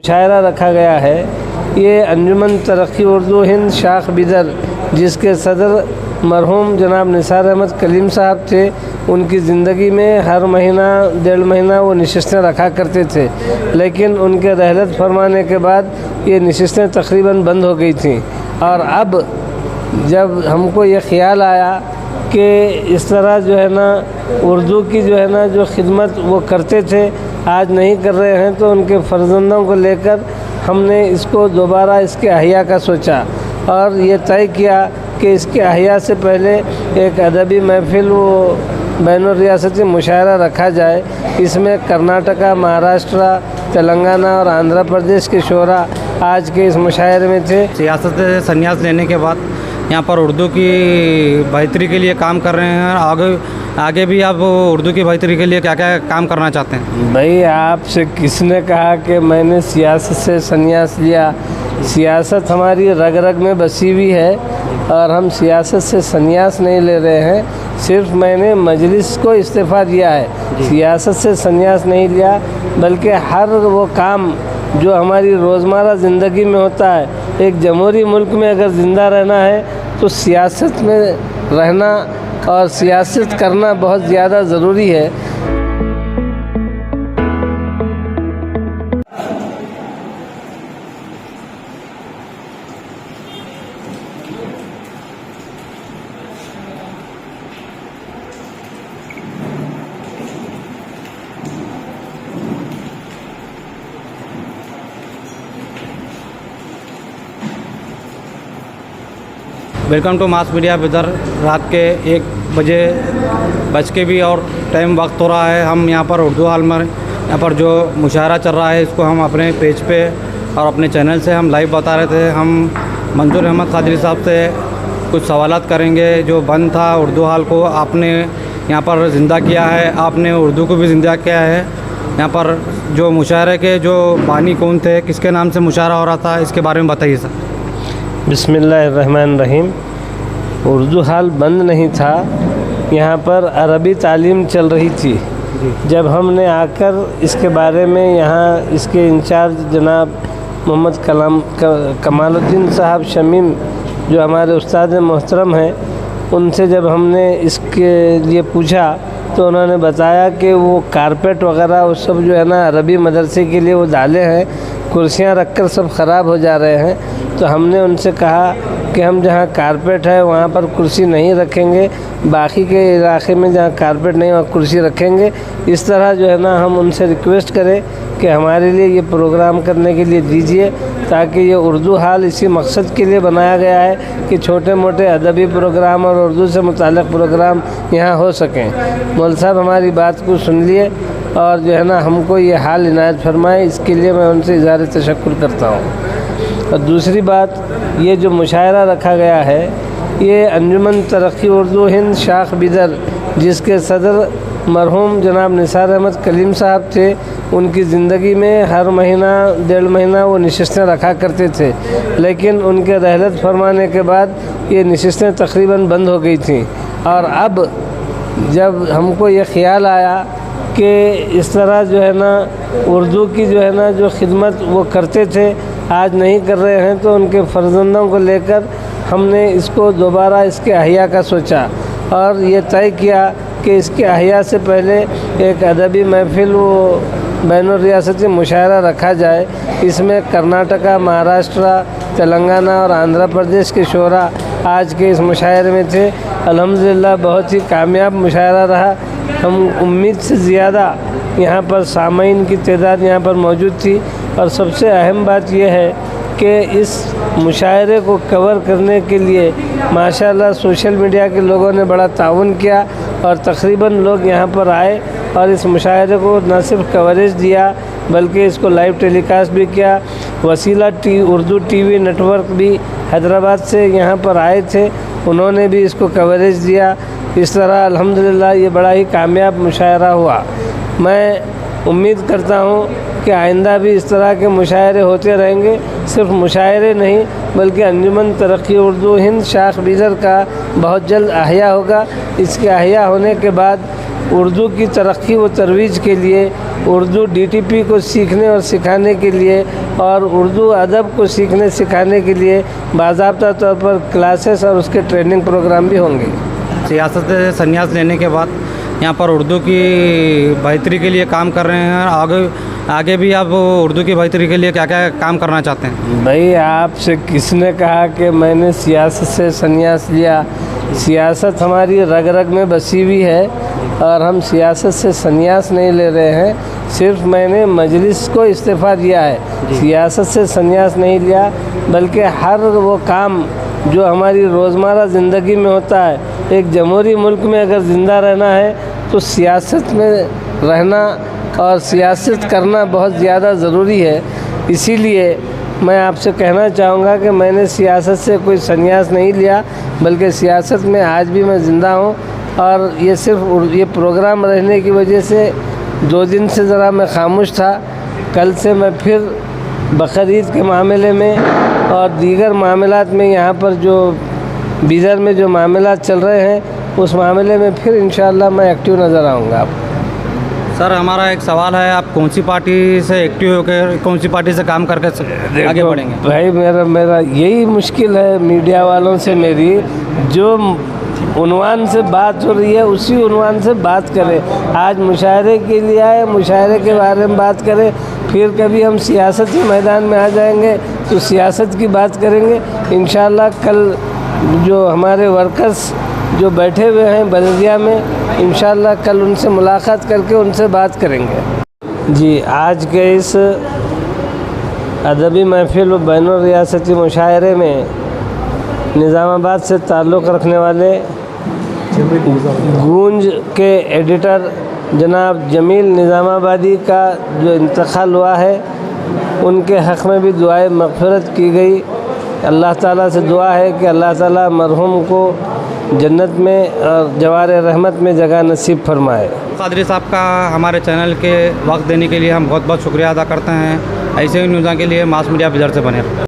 मुशायरा रखा गया है। ये अंजुमन तरक्की उर्दू हिंद शाख बिदर, जिसके सदर मरहूम जनाब निसार अहमद कलीम साहब थे, उनकी ज़िंदगी में हर महीना 1.5 महीना वो नशिस्तें रखा करते थे, लेकिन उनके रहलत फरमाने के बाद ये नशिस्तें तकरीबन बंद हो गई थीं। और अब जब हमको ये ख़्याल आया कि इस तरह जो है ना उर्दू की जो है ना जो खिदमत वो करते थे आज नहीं कर रहे हैं, तो उनके फ़र्जंदों को लेकर हमने इसको दोबारा इसके अहिया का सोचा और ये तय किया कि इसके अहिया से पहले एक अदबी महफ़िल वो बैनुर-रियासती मुशायरा रखा जाए। इसमें कर्नाटका, महाराष्ट्र, तेलंगाना और आंध्र प्रदेश के शोरा आज के इस मुशायरे में थे। सियासत से संन्यास लेने के बाद यहाँ पर उर्दू की बेहतरी के लिए काम कर रहे हैं। आगे भी आप उर्दू की बेहतरी के लिए क्या क्या काम करना चाहते हैं? भाई, आपसे किसने कहा कि मैंने सियासत से संन्यास लिया? सियासत हमारी रग रग में बसी हुई है और हम सियासत से संन्यास नहीं ले रहे हैं। सिर्फ मैंने मजलिस को इस्तीफ़ा दिया है, सियासत से संन्यास नहीं लिया, बल्कि हर वो काम जो हमारी रोज़मर्रा ज़िंदगी में होता है, एक जमहूरी मुल्क में अगर ज़िंदा रहना है तो सियासत में रहना और सियासत करना बहुत ज़्यादा ज़रूरी है। Welcome to mass media Bidar. रात के 1 बजे बज के भी और टाइम वक्त हो रहा है। हम यहाँ पर उर्दू हाल में यहाँ पर जो मुशायरा चल रहा है इसको हम अपने पेज पे और अपने चैनल से हम लाइव बता रहे थे। हम मंजूर अहमद कादरी साहब से कुछ सवालात करेंगे। जो बंद था उर्दू हाल को आपने यहाँ पर ज़िंदा किया है, आपने उर्दू को भी ज़िंदा किया है। यहाँ पर जो मुशायरे के जो बानी कौन थे, किसके नाम से मुशायरा हो रहा था, इसके बारे में बताइए सर। बिस्मिल्लाहिर्रहमानिर्रहीम। उर्दू हाल बंद नहीं था, यहाँ पर अरबी तालीम चल रही थी। जब हमने आकर इसके बारे में यहाँ इसके इंचार्ज जनाब मोहम्मद कमालुद्दीन साहब शमीम, जो हमारे उस्ताद मोहतरम हैं, उनसे जब हमने इसके लिए पूछा तो उन्होंने बताया कि वो कारपेट वगैरह वो सब जो है ना अरबी मदरसे के लिए वो डाले हैं, कुर्सियाँ रखकर सब ख़राब हो जा रहे हैं। तो हमने उनसे कहा कि हम जहाँ कारपेट है वहाँ पर कुर्सी नहीं रखेंगे, बाकी के इलाके में जहाँ कारपेट नहीं वहाँ कुर्सी रखेंगे। इस तरह जो है ना हम उनसे रिक्वेस्ट करें कि हमारे लिए ये प्रोग्राम करने के लिए दीजिए, ताकि ये उर्दू हाल इसी मकसद के लिए बनाया गया है कि छोटे मोटे अदबी प्रोग्राम और उर्दू से मुताल्लिक़ प्रोग्राम यहाँ हो सकें। मौल साहब हमारी बात को सुन लिए और जो है ना हमको ये हाल इनायत फरमाए, इसके लिए मैं उनसे इज़हार तशक्कुर करता हूँ। और दूसरी बात, ये जो मुशायरा रखा गया है ये अंजुमन तरक्की उर्दू हिंद शाख बिदर, जिसके सदर मरहूम जनाब निसार अहमद कलीम साहब थे, उनकी ज़िंदगी में हर महीना 1.5 महीना वो नशिस्तें रखा करते थे, लेकिन उनके रहलत फरमाने के बाद ये नशिस्तें तकरीबन बंद हो गई थीं। और अब जब हमको ये ख़्याल आया कि इस तरह जो है ना उर्दू की जो है ना जो खिदमत वो करते थे आज नहीं कर रहे हैं, तो उनके फ़र्जंदों को लेकर हमने इसको दोबारा इसके अहिया का सोचा और ये तय किया कि इसके अहिया से पहले एक अदबी महफ़िल वो बैनुर-रियासती मुशायरा रखा जाए। इसमें कर्नाटका, महाराष्ट्र, तेलंगाना और आंध्र प्रदेश के शोरा आज के इस मुशायरे में थे। अल्हम्दुलिल्लाह बहुत ही कामयाब मुशायरा रहा। हम उम्मीद से ज़्यादा यहाँ पर सामाईन की तादाद यहाँ पर मौजूद थी। और सबसे अहम बात यह है कि इस मुशायरे को कवर करने के लिए माशाल्लाह सोशल मीडिया के लोगों ने बड़ा ताउन किया और तकरीबन लोग यहाँ पर आए और इस मुशायरे को न सिर्फ कवरेज दिया बल्कि इसको लाइव टेलीकास्ट भी किया। वसीला उर्दू टीवी नेटवर्क भी हैदराबाद से यहाँ पर आए थे, उन्होंने भी इसको कवरेज दिया। इस तरह अल्हम्दुलिल्लाह ये बड़ा ही कामयाब मुशायरा हुआ। मैं उम्मीद करता हूँ कि आइंदा भी इस तरह के मुशायरे होते रहेंगे। सिर्फ मुशायरे नहीं बल्कि अंजुमन तरक्की उर्दू हिंद शाख बिदर का बहुत जल्द अहिया होगा। इसके अहिया होने के बाद उर्दू की तरक्की व तरवीज के लिए, उर्दू DTP को सीखने और सिखाने के लिए और उर्दू अदब को सीखने सिखाने के लिए बाज़ाब्ता तौर पर क्लासेस और उसके ट्रेनिंग प्रोग्राम भी होंगे। सियासत से संन्यास लेने के बाद यहाँ पर उर्दू की बेहतरी के लिए काम कर रहे हैं। आगे भी आप उर्दू की बेहतरी के लिए क्या क्या काम करना चाहते हैं? भाई, आपसे किसने कहा कि मैंने सियासत से संन्यास लिया? सियासत हमारी रग रग में बसी हुई है और हम सियासत से संन्यास नहीं ले रहे हैं। सिर्फ मैंने मजलिस को इस्तीफ़ा दिया है, सियासत से संन्यास नहीं लिया, बल्कि हर वो काम जो हमारी रोज़मर्रा ज़िंदगी में होता है, एक जमहूरी मुल्क में अगर ज़िंदा रहना है तो सियासत में रहना और सियासत करना बहुत ज़्यादा ज़रूरी है। इसीलिए मैं आपसे कहना चाहूँगा कि मैंने सियासत से कोई संन्यास नहीं लिया, बल्कि सियासत में आज भी मैं ज़िंदा हूँ। और ये सिर्फ ये प्रोग्राम रहने की वजह से 2 दिन से ज़रा मैं खामोश था। कल से मैं फिर बकरीद के मामले में और दीगर मामलात में, यहाँ पर जो बीदर में जो मामलात चल रहे हैं, उस मामले में फिर इंशाअल्लाह मैं एक्टिव नज़र आऊँगा। सर, हमारा एक सवाल है, आप कौन सी पार्टी से एक्टिव होकर कौन सी पार्टी से काम करके आगे बढ़ेंगे? भाई, मेरा यही मुश्किल है मीडिया वालों से मेरी, जो उन्वान से बात हो रही है उसी उन्वान से बात करें। आज मुशायरे के लिए आए, मुशायरे के बारे में बात करें, फिर कभी हम सियासत के मैदान में आ जाएंगे तो सियासत की बात करेंगे। इंशाअल्लाह कल जो हमारे वर्कर्स जो बैठे हुए हैं बल्दिया में, इंशाअल्लाह कल उनसे मुलाकात करके उनसे बात करेंगे। जी, आज के इस अदबी महफिल व बैनुल रियासती मुशायरे में निज़ामाबाद से ताल्लुक़ रखने वाले गूंज के एडिटर जनाब जमील निज़ामाबादी का जो इंतकाल हुआ है, उनके हक़ में भी दुआए मग़फ़िरत की गई। अल्लाह ताला से दुआ है कि अल्लाह ताला मरहूम को जन्नत में और जवार रहमत में जगह नसीब फरमाए। कादरी साहब का हमारे चैनल के वक्त देने के लिए हम बहुत बहुत शुक्रिया अदा करते हैं। ऐसे ही न्यूज़ों के लिए मास मीडिया बिदर से बने रहें।